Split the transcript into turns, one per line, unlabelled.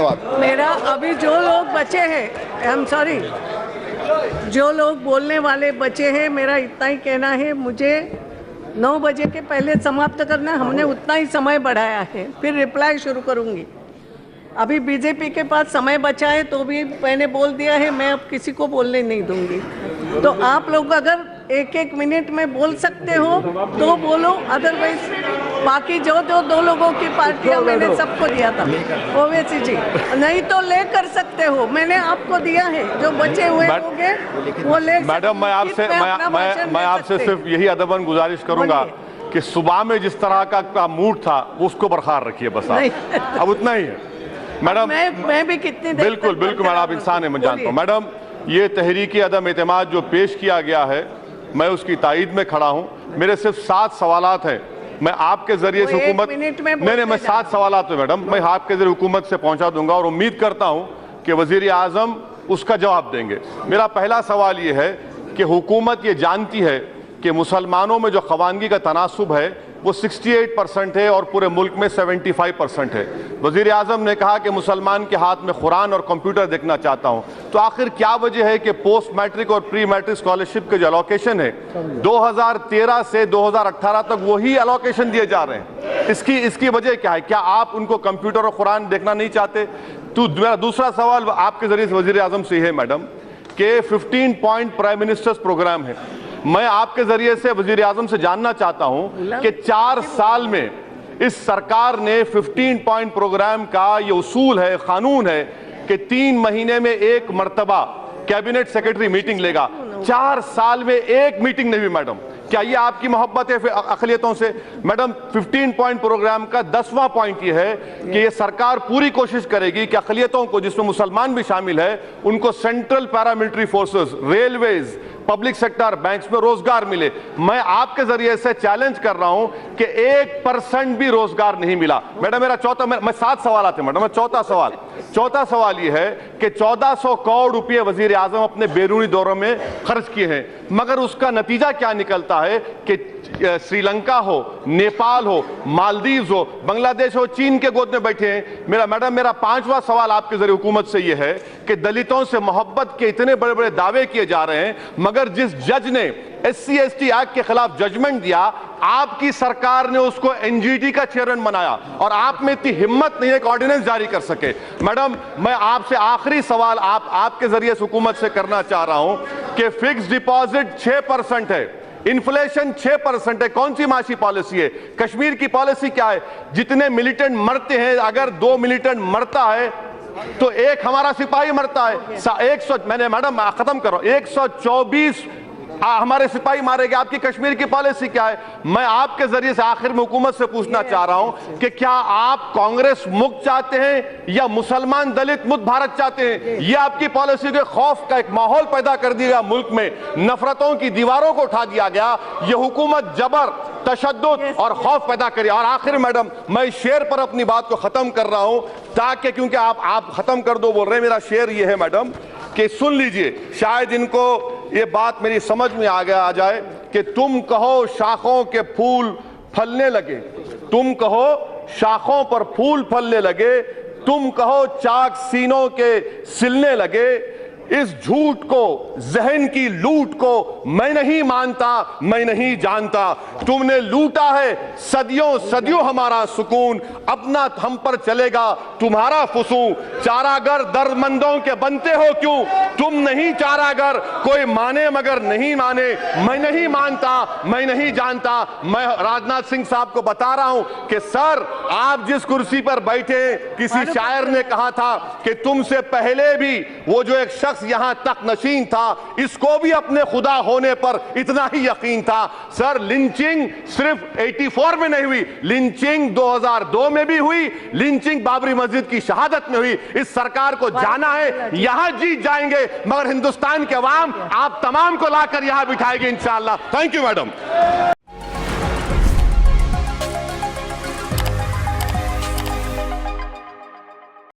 धन्यवाद।
मेरा अभी जो लोग बचे हैं, आई एम सॉरी, जो लोग बोलने वाले बचे हैं, मेरा इतना ही कहना है, मुझे 9 बजे के पहले समाप्त करना, हमने उतना ही समय बढ़ाया है, फिर रिप्लाई शुरू करूंगी। अभी बीजेपी के पास समय बचा है तो भी मैंने बोल दिया है, मैं अब किसी को बोलने नहीं दूंगी। तो आप लोग अगर 1-1 मिनट में बोल सकते हो तो बोलो, अदरवाइज बाकी जो 2 लोगों की पार्टियां मैंने सबको दिया था, ओवैसी जी, नहीं तो ले कर सकते हो, मैंने आपको दिया है, जो बचे हुए होंगे वो ले।
मैडम, मैं आपसे सिर्फ यही अदबन गुजारिश करूंगा कि सुबह में जिस तरह का मूड था उसको बरकरार रखिए, बस आप अब उतना ही है। मैडम,
मैं भी कितनी देर
बिल्कुल मैडम, आप इंसान है, मैं जानता हूँ। मैडम, ये तहरीकी अदम एतमाद जो पेश किया गया है, मैं उसकी तायीद में खड़ा हूँ। मेरे सिर्फ 7 सवालात हैं, मैं आपके जरिए से हुकूमत, नहीं, मैं 7 सवालात हैं मैडम, मैं आपके जरिए हुकूमत से पहुंचा दूंगा और उम्मीद करता हूं कि वजीर आजम उसका जवाब देंगे। मेरा पहला सवाल ये है कि हुकूमत ये जानती है कि मुसलमानों में जो खवानगी का तनासुब है वो 68% है और पूरे मुल्क में 75% है। वजीर आजम ने कहा कि मुसलमान के हाथ में कुरान और कंप्यूटर देखना चाहता हूं, तो आखिर क्या वजह है कि पोस्ट मैट्रिक और प्री मैट्रिक स्कॉलरशिप के जो एलोकेशन है 2013 से 2018 तक वही एलोकेशन दिए जा रहे हैं? इसकी वजह क्या है? क्या आप उनको कंप्यूटर और कुरान देखना नहीं चाहते? तो मेरा दूसरा सवाल आपके जरिए से वजीर आजम से है मैडम कि 15 पॉइंट प्राइम मिनिस्टर्स प्रोग्राम है, मैं आपके जरिए से वजीर आजम से जानना चाहता हूं कि 4 साल में इस सरकार ने 15 पॉइंट प्रोग्राम का ये उसूल है, कानून है कि 3 महीने में 1 मर्तबा कैबिनेट सेक्रेटरी मीटिंग लेगा। 4 साल में 1 मीटिंग नहीं हुई मैडम। क्या ये आपकी मोहब्बत है अक़लियतों से? मैडम, 15 पॉइंट प्रोग्राम का 10वां पॉइंट ये है कि ये सरकार पूरी कोशिश करेगी कि अक़लियतों को, जिसमें मुसलमान भी शामिल है, उनको central paramilitary forces, railways, public sector, banks में रोजगार मिले। मैं आपके जरिए से चैलेंज कर रहा हूं कि 1% भी रोजगार नहीं मिला। मैडम, मेरा मैं 7 सवाल आते हैं मैडम, चौथा सवाल ये है कि 1400 करोड़ रुपए वजीर आजम अपने बैरूनी दौरों में खर्च किए हैं, मगर उसका नतीजा क्या निकलता है कि श्रीलंका हो, नेपाल हो, मालदीव्स हो, बांग्लादेश हो, चीन के गोद में बैठे हैं। मेरा 5वां सवाल आपके जरिए हुकूमत से यह है कि दलितों से मोहब्बत के इतने बड़े बड़े दावे किए जा रहे हैं, मगर जिस जज ने SC/ST एक्ट के खिलाफ जजमेंट दिया, आपकी सरकार ने उसको NGT का चेयरमैन बनाया और आप में इतनी हिम्मत नहीं है कि ऑर्डिनेंस जारी कर सके। मैडम, मैं आपसे आखिरी सवाल आपके जरिए से हुकूमत से करना चाह रहा हूं कि फिक्स डिपॉजिट 6% है, इन्फ्लेशन 6% है, कौन सी माशी पॉलिसी है? कश्मीर की पॉलिसी क्या है? जितने मिलिटेंट मरते हैं, अगर 2 मिलिटेंट मरता है तो 1 हमारा सिपाही मरता है। मैडम खत्म करो, 124 हमारे सिपाही मारे गए। आपकी कश्मीर की पॉलिसी क्या है? मैं आपके जरिए से आखिर में हुकूमत से पूछना चाह रहा हूं कि क्या आप कांग्रेस मुक्त चाहते हैं या मुसलमान दलित मुक्त भारत चाहते हैं? यह आपकी पॉलिसी के खौफ का एक माहौल पैदा कर दिया मुल्क में, नफरतों की दीवारों को उठा दिया गया। यह हुकूमत जबर, तशद्दुद और खौफ पैदा करी। और आखिर मैडम, मैं शेर पर अपनी बात को खत्म कर रहा हूं ताकि, क्योंकि आप खत्म कर दो बोल रहे हैं, मेरा शेर यह है मैडम कि सुन लीजिए, शायद इनको ये बात मेरी समझ में आ जाए कि तुम कहो शाखों के फूल फलने लगे, तुम कहो शाखों पर फूल फलने लगे, तुम कहो चाक सीनों के सिलने लगे। इस झूठ को, जहन की लूट को मैं नहीं मानता, मैं नहीं जानता। तुमने लूटा है सदियों सदियों हमारा सुकून, अपना हम पर चलेगा तुम्हारा फुसूं। चारागर दर्दमंदों के बनते हो क्यों? तुम नहीं चारागर, कोई माने मगर नहीं माने। मैं नहीं मानता, मैं नहीं जानता। मैं राजनाथ सिंह साहब को बता रहा हूं कि सर, आप जिस कुर्सी पर बैठे, किसी शायर ने कहा था कि तुमसे पहले भी वो जो एक शख्स यहां तक नशीन था, इसको भी अपने खुदा होने पर इतना ही यकीन था। सर, लिंचिंग सिर्फ 84 में नहीं हुई, लिंचिंग 2002 में भी हुई, लिंचिंग बाबरी मस्जिद की शहादत में हुई। इस सरकार को जाना है, यहां जीत जाएंगे, मगर हिंदुस्तान के अवाम आप तमाम को लाकर यहां बिठाएंगे इंशाअल्लाह। Thank you madam.